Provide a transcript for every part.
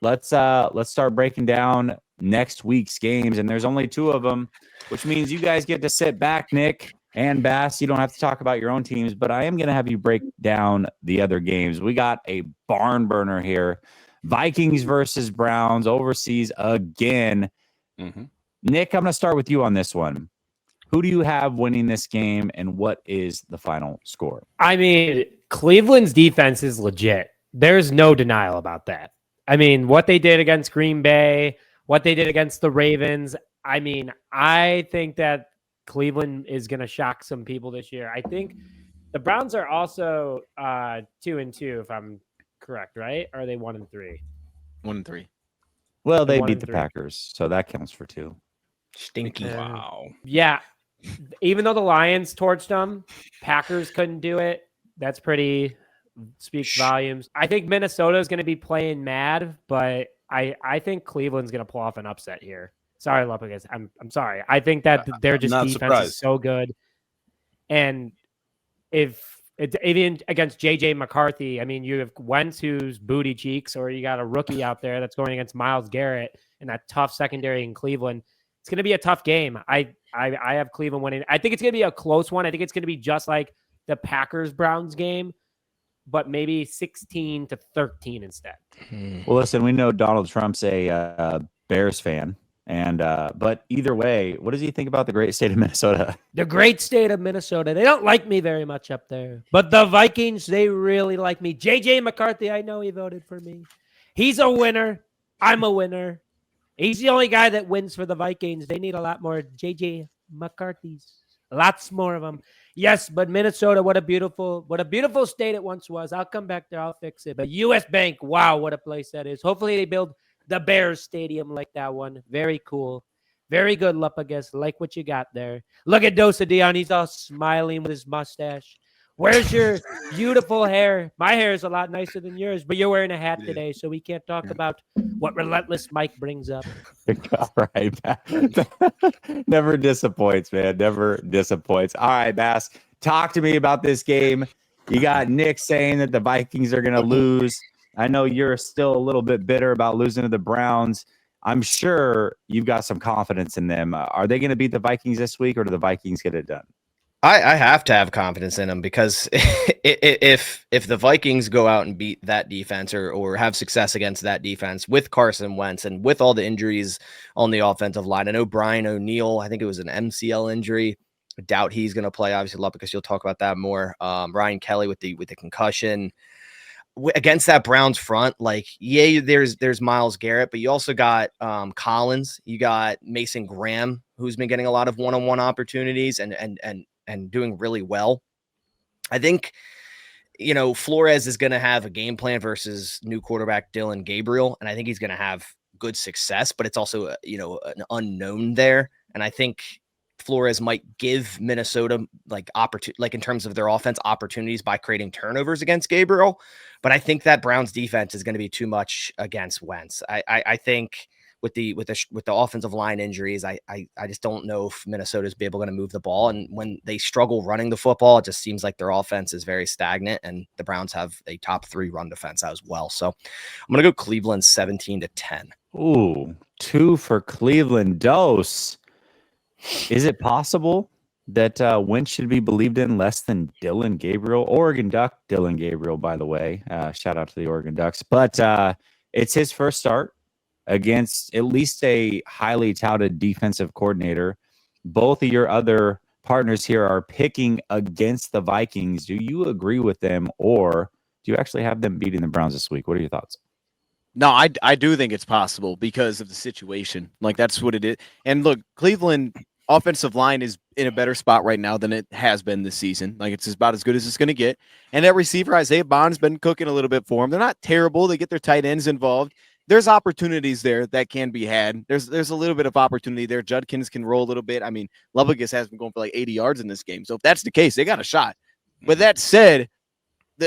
let's start breaking down next week's games, and there's only 2 of them, which means you guys get to sit back, Nick and Bass. You don't have to talk about your own teams, but I am going to have you break down the other games. We got a barn burner here. Vikings versus Browns overseas again. Mm-hmm. Nick, I'm going to start with you on this one. Who do you have winning this game, and what is the final score? I mean, Cleveland's defense is legit. There's no denial about that. I mean, what they did against Green Bay, what they did against the Ravens. I mean, I think that Cleveland is going to shock some people this year. I think the Browns are also 2-2, if I'm correct, right? Or are they 1-3? 1-3. Well, they beat the Packers, so that counts for 2. Stinky. Wow. Yeah. Even though the Lions torched them, Packers couldn't do it. That's pretty speaks volumes. I think Minnesota is going to be playing mad, but I think Cleveland's going to pull off an upset here. Sorry, Lupicus. I'm sorry. I think that their defense is so good. And if it's even against JJ McCarthy, I mean, you have Wentz who's booty cheeks, or you got a rookie out there that's going against Myles Garrett and that tough secondary in Cleveland. It's going to be a tough game. I have Cleveland winning. I think it's going to be a close one. I think it's going to be just like the Packers-Browns game, but maybe 16-13 instead. Well, listen, we know Donald Trump's a Bears fan, and but either way, what does he think about the great state of Minnesota? The great state of Minnesota. They don't like me very much up there, but the Vikings, they really like me. JJ McCarthy, I know he voted for me. He's a winner. I'm a winner. He's the only guy that wins for the Vikings. They need a lot more JJ McCarthys. Lots more of them. Yes, but Minnesota, what a beautiful state it once was. I'll come back there. I'll fix it. But U.S. Bank, wow, what a place that is. Hopefully they build the Bears Stadium like that one. Very cool. Very good, Lupicus. Like what you got there. Look at Dosa Dion. He's all smiling with his mustache. Where's your beautiful hair? My hair is a lot nicer than yours, but you're wearing a hat today, so we can't talk about what Relentless Mike brings up. All right. Never disappoints, man. Never disappoints. All right, Bass, talk to me about this game. You got Nick saying that the Vikings are going to lose. I know you're still a little bit bitter about losing to the Browns. I'm sure you've got some confidence in them. Are they going to beat the Vikings this week, or do the Vikings get it done? I have to have confidence in them, because if the Vikings go out and beat that defense or have success against that defense with Carson Wentz and with all the injuries on the offensive line, I know Brian O'Neill, I think it was an MCL injury. I doubt he's going to play, obviously, because you'll talk about that more. Ryan Kelly with the concussion. Against that Browns front, like, yeah, there's Myles Garrett, but you also got Collins, you got Mason Graham, who's been getting a lot of one-on-one opportunities and doing really well. I think, Flores is going to have a game plan versus new quarterback Dylan Gabriel, and I think he's going to have good success, but it's also, an unknown there. And I think Flores might give Minnesota like in terms of their offense opportunities by creating turnovers against Gabriel. But I think that Browns defense is going to be too much against Wentz. I think with the offensive line injuries, I just don't know if Minnesota's be able to move the ball. And when they struggle running the football, it just seems like their offense is very stagnant, and the Browns have a top 3 run defense as well. So I'm going to go Cleveland 17-10. Ooh, 2 for Cleveland. Dose. Is it possible that Wentz should be believed in less than Dylan Gabriel? Oregon Duck Dylan Gabriel, by the way. Shout out to the Oregon Ducks. But it's his first start against at least a highly touted defensive coordinator. Both of your other partners here are picking against the Vikings. Do you agree with them, or do you actually have them beating the Browns this week? What are your thoughts? No, I do think it's possible because of the situation. Like, that's what it is. And look, Cleveland offensive line is in a better spot right now than it has been this season. Like, it's about as good as it's going to get. And that receiver, Isaiah Bond's been cooking a little bit for them. They're not terrible. They get their tight ends involved. There's opportunities there that can be had. There's a little bit of opportunity there. Judkins can roll a little bit. I mean, Lubbock has been going for like 80 yards in this game. So if that's the case, they got a shot. But that said,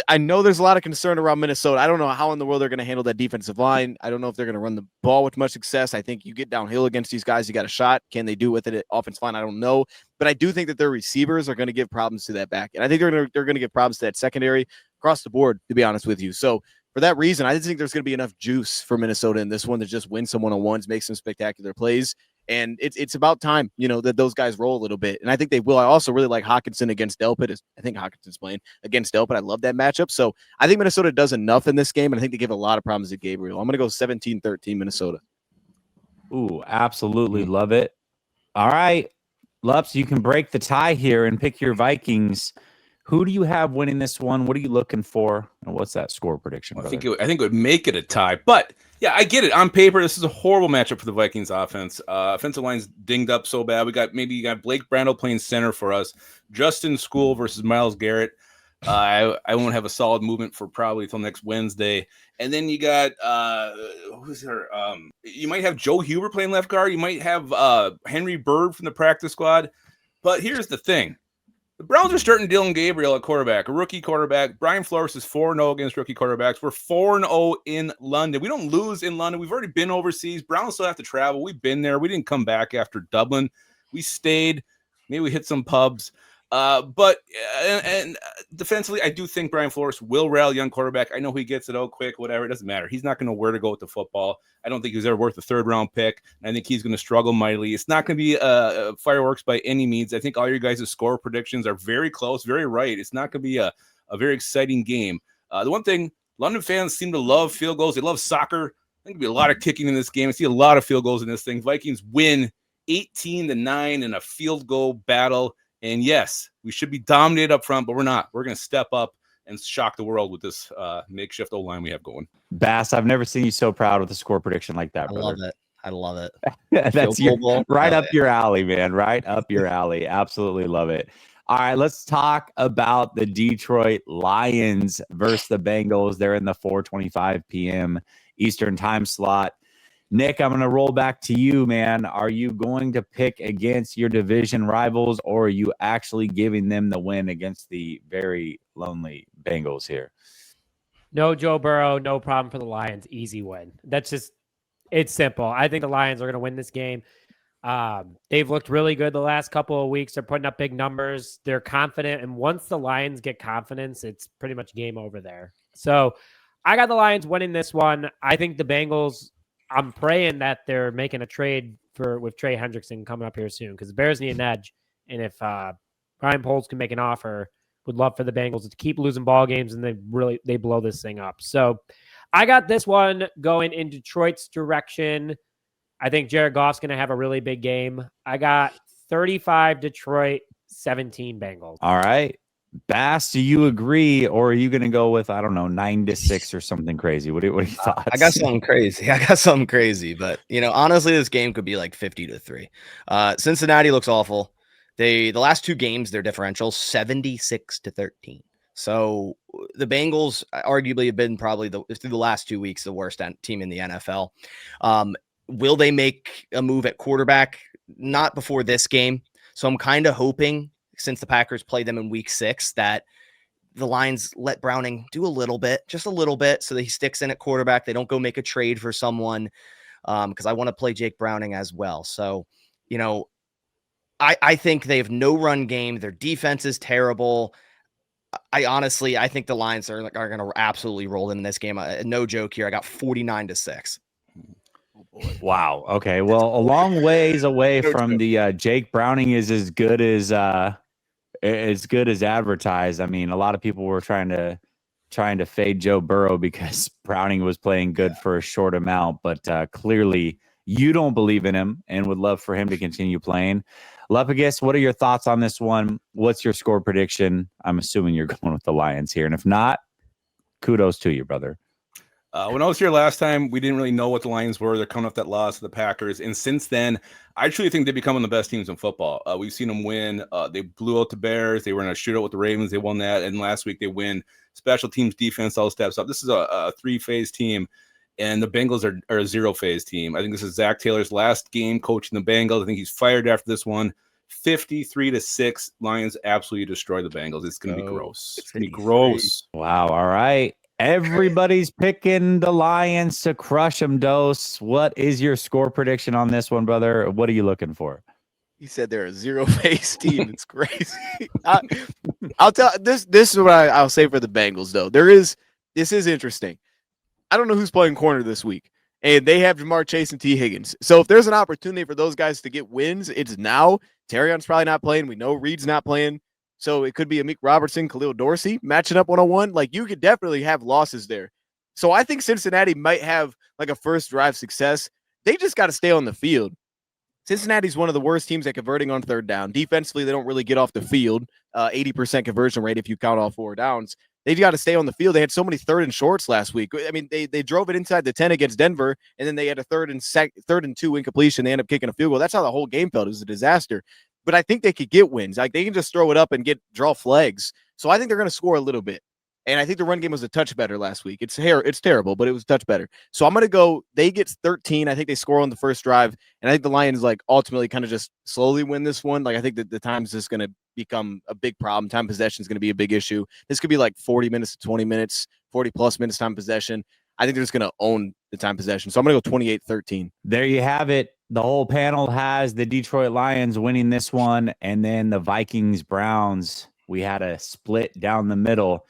I know there's a lot of concern around Minnesota. I don't know how in the world they're going to handle that defensive line. I don't know if they're going to run the ball with much success. I think you get downhill against these guys, you got a shot. Can they do with it at offensive line? I don't know. But I do think that their receivers are going to give problems to that back. And I think they're going to give problems to that secondary across the board, to be honest with you. So for that reason, I think there's going to be enough juice for Minnesota in this one to just win some one-on-ones, make some spectacular plays. And it's about time, that those guys roll a little bit. And I think they will. I also really like Hawkinson against Delpit. I think Hawkinson's playing against Delpit. I love that matchup. So I think Minnesota does enough in this game, and I think they give a lot of problems to Gabriel. I'm going to go 17-13 Minnesota. Ooh, absolutely love it. All right, Lups, you can break the tie here and pick your Vikings. Who do you have winning this one? What are you looking for? And what's that score prediction? I think it would make it a tie. But yeah, I get it. On paper, this is a horrible matchup for the Vikings offense. Offensive line's dinged up so bad. You got Blake Brandel playing center for us. Justin School versus Myles Garrett. I won't have a solid movement for probably until next Wednesday. And then you got who's there? You might have Joe Huber playing left guard. You might have Henry Bird from the practice squad. But here's the thing. The Browns are starting Dylan Gabriel at quarterback, a rookie quarterback. Brian Flores is 4-0 against rookie quarterbacks. We're 4-0 in London. We don't lose in London. We've already been overseas. Browns still have to travel. We've been there. We didn't come back after Dublin. We stayed. Maybe we hit some pubs. But defensively, I do think Brian Flores will rally young quarterback. I know he gets it out quick, whatever. It doesn't matter. He's not going to know where to go with the football. I don't think he was ever worth a third-round pick. And I think he's going to struggle mightily. It's not going to be fireworks by any means. I think all your guys' score predictions are very close, very right. It's not going to be a very exciting game. The one thing, London fans seem to love field goals. They love soccer. I think there'll be a lot of kicking in this game. I see a lot of field goals in this thing. Vikings win 18-9 in a field goal battle. And yes, we should be dominated up front, but we're not. We're going to step up and shock the world with this makeshift O-line we have going. Bass, I've never seen you so proud with a score prediction like that, brother. I love it. That's right up your alley, man. Right up your alley. Absolutely love it. All right, let's talk about the Detroit Lions versus the Bengals. They're in the 4:25 p.m. Eastern time slot. Nick, I'm going to roll back to you, man. Are you going to pick against your division rivals, or are you actually giving them the win against the very lonely Bengals here? No Joe Burrow, no problem for the Lions. Easy win. It's simple. I think the Lions are going to win this game. They've looked really good the last couple of weeks. They're putting up big numbers. They're confident. And once the Lions get confidence, it's pretty much game over there. So I got the Lions winning this one. I think the Bengals, I'm praying that they're making a trade with Trey Hendrickson coming up here soon, because the Bears need an edge. And if Brian Poles can make an offer, would love for the Bengals to keep losing ball games and they blow this thing up. So I got this one going in Detroit's direction. I think Jared Goff's going to have a really big game. I got 35 Detroit, 17 Bengals. All right. Bass, do you agree, or are you going to go with, 9-6 or something crazy? What are your thoughts? I got something crazy. But, honestly, this game could be like 50-3. Cincinnati looks awful. The last two games, their differential 76-13. So the Bengals arguably have been probably through the last 2 weeks, the worst team in the NFL. Will they make a move at quarterback? Not before this game. So I'm kind of hoping, since the Packers play them in week 6, that the Lions let Browning do just a little bit, so that he sticks in at quarterback. They don't go make a trade for someone, because I want to play Jake Browning as well. So, I think they have no run game. Their defense is terrible. I think the Lions are going to absolutely roll in this game. No joke here. I got 49-6. Oh boy. Wow. Okay. Well, a long ways away from the Jake Browning is as good as advertised. I mean, a lot of people were trying to fade Joe Burrow because Browning was playing good for a short amount, but clearly you don't believe in him and would love for him to continue playing. Lepagus, what are your thoughts on this one? What's your score prediction? I'm assuming you're going with the Lions here, and if not, kudos to you, brother. When I was here last time, we didn't really know what the Lions were. They're coming off that loss to the Packers. And since then, I truly think they're becoming the best teams in football. We've seen them win. They blew out the Bears. They were in a shootout with the Ravens. They won that. And last week they win. Special teams, defense, all steps up. This is a 3-phase team. And the Bengals are a 0-phase team. I think this is Zach Taylor's last game coaching the Bengals. I think he's fired after this one. 53-6. Lions absolutely destroy the Bengals. It's going to be gross. It's going to be gross. Wow. All right. Everybody's picking the Lions to crush them, Dose. What is your score prediction on this one, brother? What are you looking for? He said they're a 0-phase team. It's crazy. I'll tell this is what I'll say for the Bengals, though. This is interesting. I don't know who's playing corner this week. And they have Jamar Chase and T. Higgins. So if there's an opportunity for those guys to get wins, it's now. Terrion's probably not playing. We know Reed's not playing. So it could be Amik Robertson, Khalil Dorsey matching up 1-on-1. Like, you could definitely have losses there. So I think Cincinnati might have like a first drive success. They just got to stay on the field. Cincinnati's one of the worst teams at converting on third down. Defensively, they don't really get off the field. 80% conversion rate if you count all 4 downs. They got to stay on the field. They had so many third and shorts last week. I mean, they drove it inside the 10 against Denver, and then they had a third and 2 incompletion. They end up kicking a field goal. That's how the whole game felt. It was a disaster. But I think they could get wins. Like, they can just throw it up and draw flags. So I think they're going to score a little bit. And I think the run game was a touch better last week. It's terrible, but it was a touch better. So I'm going to go, they get 13. I think they score on the first drive. And I think the Lions, like, ultimately kind of just slowly win this one. Like, I think that the time's just going to become a big problem. Time possession is going to be a big issue. This could be like 40 minutes to 20 minutes, 40 plus minutes time possession. I think they're just going to own the time possession. So I'm going to go 28-13. There you have it. The whole panel has the Detroit Lions winning this one, and then the Vikings Browns. We had a split down the middle.